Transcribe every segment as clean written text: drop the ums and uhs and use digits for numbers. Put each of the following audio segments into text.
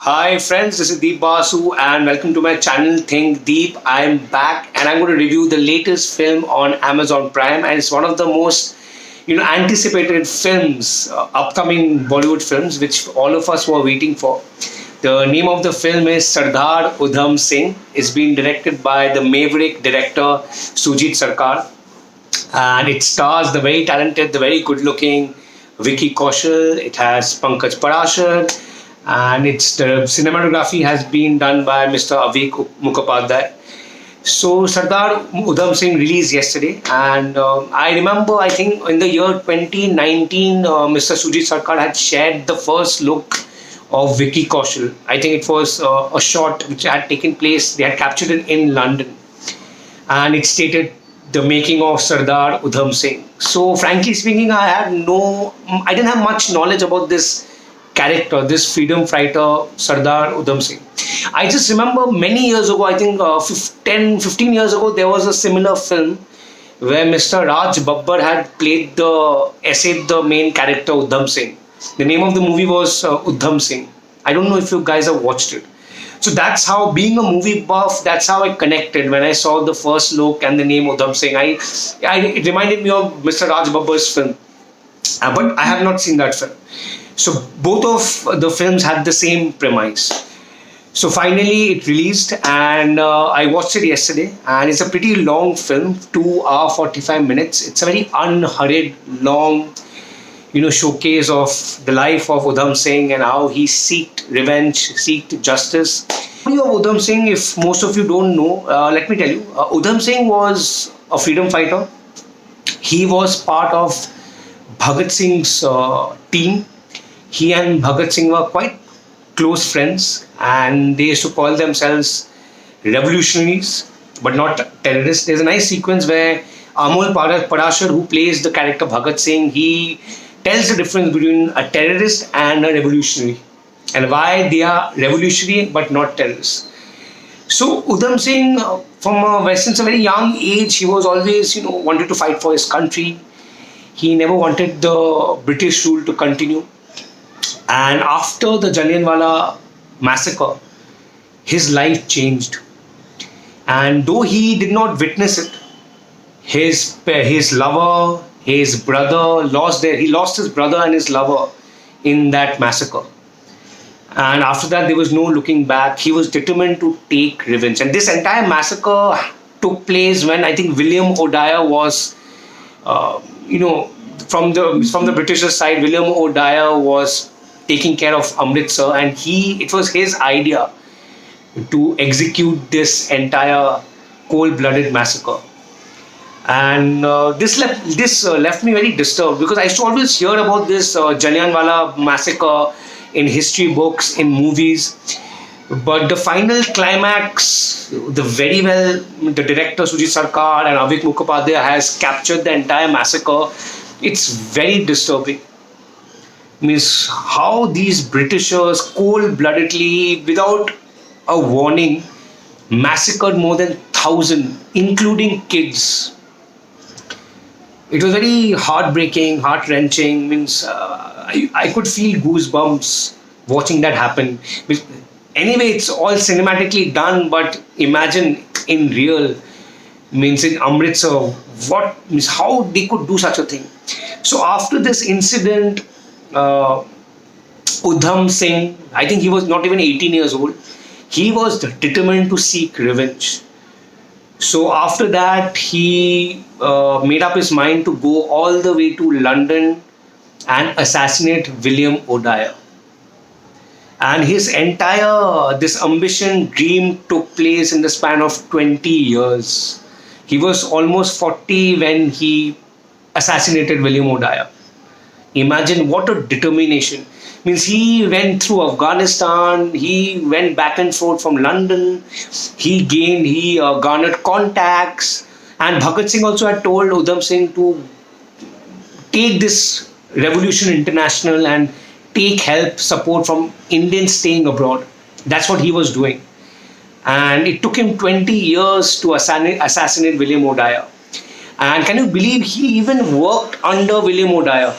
Hi friends, this is Deep Basu and welcome to my channel Think Deep. I'm back and I'm going to review the latest film on Amazon Prime, and it's one of the most anticipated films, upcoming Bollywood films which all of us were waiting for. The name of the film is Sardar Udham Singh. It's been directed by the maverick director Sujit Sarkar, and it stars the very talented, the very good looking Vicky Kaushal. It has Pankaj Parashar, and the cinematography has been done by Mr. Avik Mukhopadhyay. So Sardar Udham Singh released yesterday, and I remember, I think in the year 2019, Mr. Sujit Sarkar had shared the first look of Vicky Kaushal. I think it was a shot which had taken place. They had captured it in London, and it stated the making of Sardar Udham Singh. So frankly speaking, I didn't have much knowledge about this character, this freedom fighter Sardar Udham Singh. I just remember many years ago, I think 15 years ago, there was a similar film where Mr. Raj Babbar had played the main character Udham Singh. The name of the movie was Udham Singh. I don't know if you guys have watched it. So that's how, being a movie buff, that's how I connected when I saw the first look and the name Udham Singh. It reminded me of Mr. Raj Babbar's film, but I have not seen that film. So both of the films had the same premise. So finally it released, and I watched it yesterday, and it's a pretty long film, 2 hour 45 minutes. It's a very unhurried, long, showcase of the life of Udham Singh and how he sought revenge, sought justice. The story of Udham Singh, if most of you don't know, let me tell you. Udham Singh was a freedom fighter. He was part of Bhagat Singh's team. He and Bhagat Singh were quite close friends, and they used to call themselves revolutionaries, but not terrorists. There's a nice sequence where Amol Parashar, who plays the character Bhagat Singh, he tells the difference between a terrorist and a revolutionary, and why they are revolutionary but not terrorists. So Udham Singh, since a very young age, he was always, wanted to fight for his country. He never wanted the British rule to continue. And after the Jallianwala massacre, his life changed. And though he did not witness it, his lover, his brother he lost his brother and his lover in that massacre. And after that, there was no looking back. He was determined to take revenge. And this entire massacre took place when, I think, William O'Dyer was, from the British side, William O'Dyer was taking care of Amritsar, and it was his idea to execute this entire cold-blooded massacre. And this left me very disturbed, because I used to always hear about this Jallianwala massacre in history books, in movies. But the final climax, the director Sujit Sarkar and Avik Mukhopadhyay has captured the entire massacre. It's very disturbing. Means how these Britishers cold-bloodedly, without a warning, massacred more than 1,000, including kids. It was very heartbreaking, heart-wrenching. Means I could feel goosebumps watching that happen. Anyway, it's all cinematically done, but imagine in real, means in Amritsar, how they could do such a thing. So after this incident, Udham Singh, I think he was not even 18 years old. He was determined to seek revenge. So after that, he made up his mind to go all the way to London and assassinate William O'Dyer. And his entire this ambition, dream took place in the span of 20 years. He was almost 40 when he assassinated William O'Dyer. Imagine what a determination. Means he went through Afghanistan, he went back and forth from London, he garnered contacts, and Bhagat Singh also had told Udham Singh to take this Revolution International and take help, support from Indians staying abroad. That's what he was doing. And it took him 20 years to assassinate William O'Dyer. And can you believe he even worked under William O'Dyer?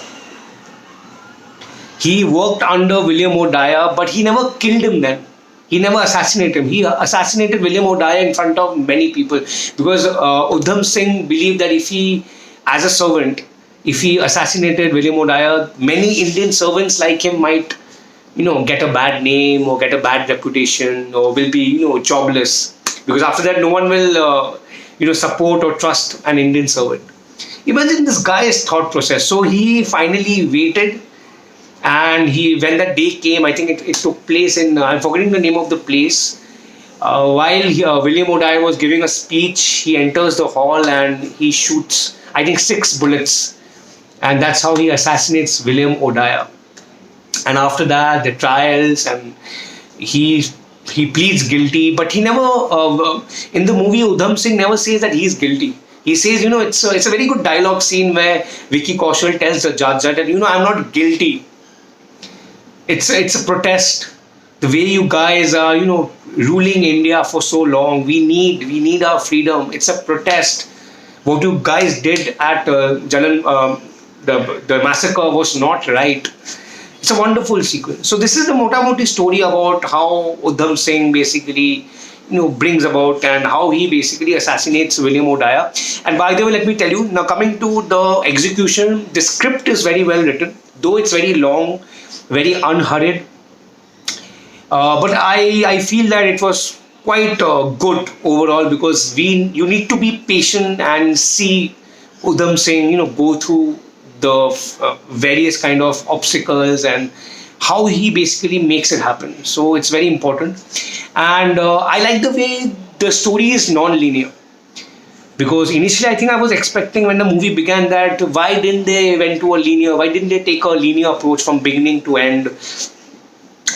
He worked under William O'Dyer, but he never killed him then. He never assassinated him. He assassinated William O'Dyer in front of many people because Udham Singh believed that if he, as a servant, if he assassinated William O'Dyer, many Indian servants like him might, get a bad name or get a bad reputation or will be, jobless. Because after that, no one will, support or trust an Indian servant. Imagine this guy's thought process. So he finally waited, and when that day came, I think it took place in, I'm forgetting the name of the place. While William O'Dyer was giving a speech, he enters the hall and he shoots, I think, 6 bullets. And that's how he assassinates William O'Dyer. And after that, the trials, and he he pleads guilty, but he never, in the movie, Udham Singh never says that he's guilty. He says, it's a very good dialogue scene where Vicky Kaushal tells the judge that, I'm not guilty. It's a protest. The way you guys are, ruling India for so long, we need our freedom. It's a protest. What you guys did at Jalan, the massacre was not right. It's a wonderful sequence. So this is the Mota story about how Udham Singh basically, brings about and how he basically assassinates William O'Dyer. And by the way, let me tell you, now coming to the execution, the script is very well written, though it's very long, very unhurried. But I feel that it was quite good overall because you need to be patient and see Udham Singh, go through the various kind of obstacles and how he basically makes it happen. So it's very important, and I like the way the story is non-linear. Because initially, I think I was expecting when the movie began that why didn't they went to a linear? Why didn't they take a linear approach from beginning to end?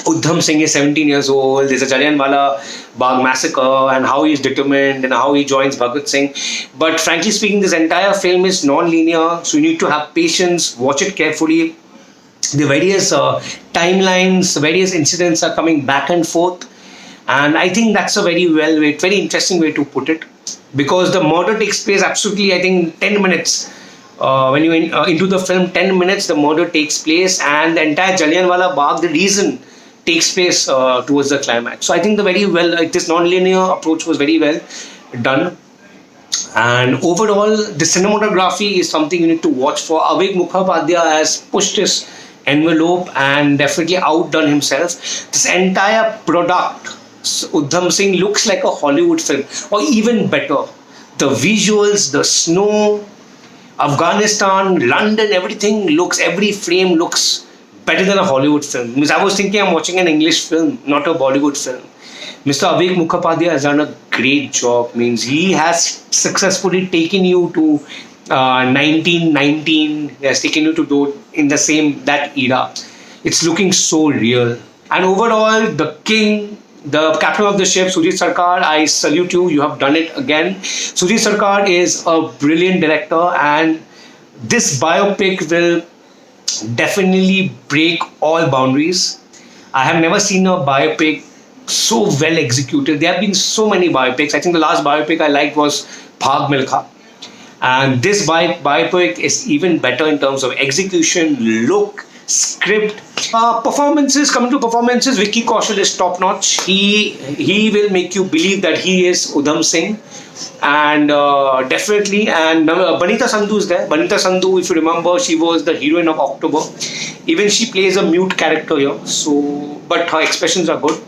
Udham Singh is 17 years old. There's a Jallianwala Bagh massacre, and how he's determined and how he joins Bhagat Singh. But frankly speaking, this entire film is non-linear, so you need to have patience, watch it carefully. The various timelines, various incidents are coming back and forth, and I think that's a very interesting way to put it. Because the murder takes place absolutely, I think, 10 minutes. When you into the film, 10 minutes, the murder takes place, and the entire Jallianwala Bagh, the reason takes place towards the climax. So I think this non-linear approach was very well done. And overall, the cinematography is something you need to watch for. Avik Mukhopadhyay has pushed his envelope and definitely outdone himself. This entire product, Udham Singh, looks like a Hollywood film, or even better. The visuals, the snow, Afghanistan, London, every frame looks better than a Hollywood film. Means I was thinking I'm watching an English film, not a Bollywood film. Mr. Avik Mukhopadhyay has done a great job. Means he has successfully taken you to 1919. He has taken you to in that era. It's looking so real. And overall, the king, the captain of the ship, Sujit Sarkar, I salute you. You have done it again. Sujit Sarkar is a brilliant director, and this biopic will definitely break all boundaries. I have never seen a biopic so well executed. There have been so many biopics. I think the last biopic I liked was Bhag Milkha. And this biopic is even better in terms of execution, look, script. Coming to performances, Vicky Kaushal is top notch. He will make you believe that he is Udham Singh, and definitely. And Banita Sandhu is there. Banita Sandhu, if you remember, she was the heroine of October. Even she plays a mute character here. So, but her expressions are good.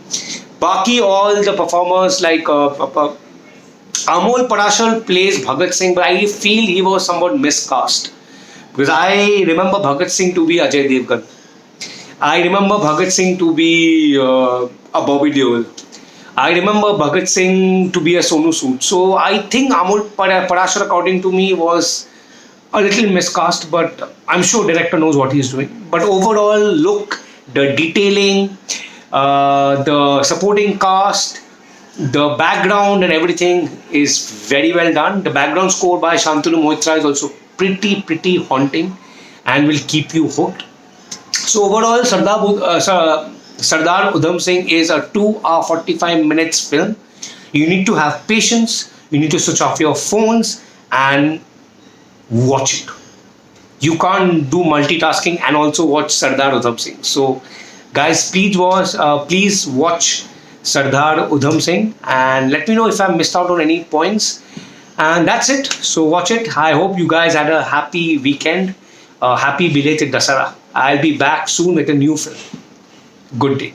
Baki, all the performers like Amol Parashar plays Bhagat Singh, but I feel he was somewhat miscast. Because I remember Bhagat Singh to be Ajay Devgan. I remember Bhagat Singh to be a Bobby Deol. I remember Bhagat Singh to be a Sonu Sood. So I think Amol Parashar, according to me, was a little miscast, but I'm sure director knows what he's doing. But overall, look, the detailing, the supporting cast, the background and everything is very well done. The background score by Shantanu Moitra is also pretty haunting and will keep you hooked. So overall, Sardar Udham Singh is a 2 hour 45 minutes film. You need to have patience. You need to switch off your phones and watch it. You can't do multitasking and also watch Sardar Udham Singh. So, guys, please watch Sardar Udham Singh and let me know if I missed out on any points. And that's it. So watch it. I hope you guys had a happy weekend. Happy belated Dasara. I'll be back soon with a new film. Good day.